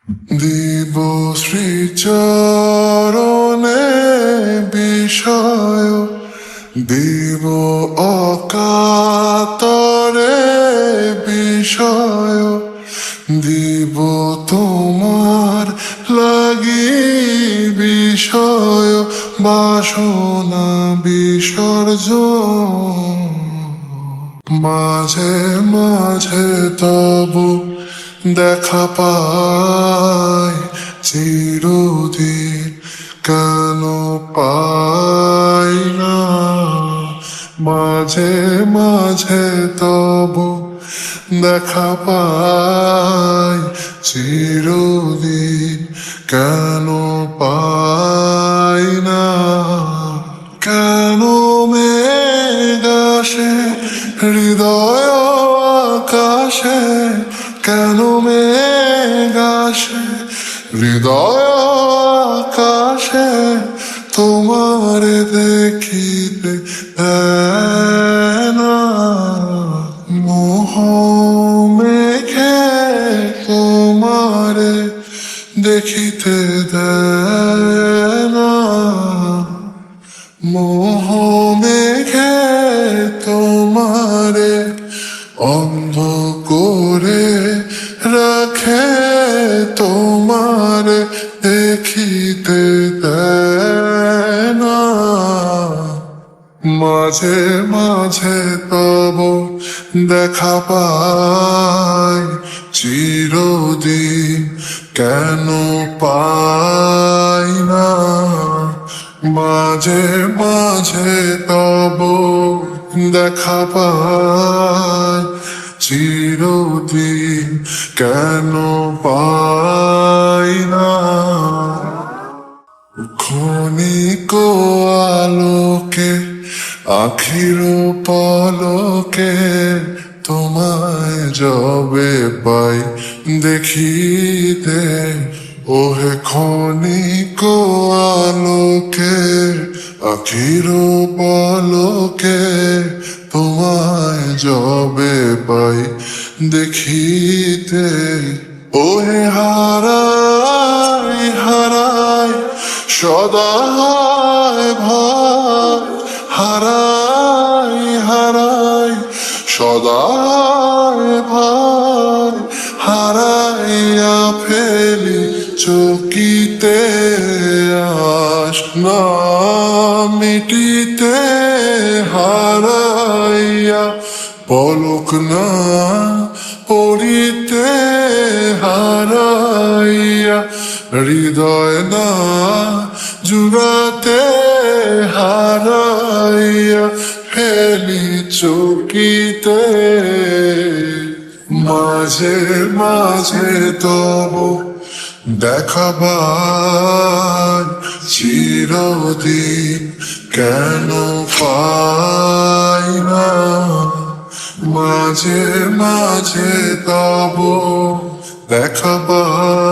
দিব শ্রীচরণে বিষয়, দিব অকাতরে বিষয়, দিব তোমার লাগি বিষয়, বাসনা বিসর্জন। মাঝে মাঝে তবু দেখা পাই, চিরদিন কেন পাই না। মাঝে মাঝে তবু দেখা পাই, চিরদিন কেন পাই না। কেন মেঘ আসে হৃদয় আকাশে, কেন মেঘ আসে হৃদয় আকাশে, তোমার দেখিতে দেয় না। মোহ মেঘে তোমারে দেখিতে দেয় না। মোহ মেঘে তোমারে অন্ধ করে রাখে, তোমারে দেখিতে দেয় না। মাঝে মাঝে তব দেখা পাই, চিরদিন কেন পাই না। মাঝে মাঝে তব দেখা পাই, চিরদিন কেন পাই না। ক্ষণিক আলোকে আখির পলকে, তোমায় যবে পাই দেখিতে, ওহে ক্ষণিক আলোকে আখির পলকে, তোমায় যবে পাই দেখিতে। ওহে হারাই হারাই সদা ভাই, হারাই হারাই সদা ভাই, হারাইয়া ফেলি চকিতে আস না মিটিতে, হারাইয়া পলক না পড়িতে, হারাইয়া হৃদয় না জুড়াতে, হারাইয়া ফেলি চকিতে। মাঝে মাঝে তবু দেখা পাই, চিরদিন কেন পাই না। মাঝে মাঝে তবু দেখা পাই,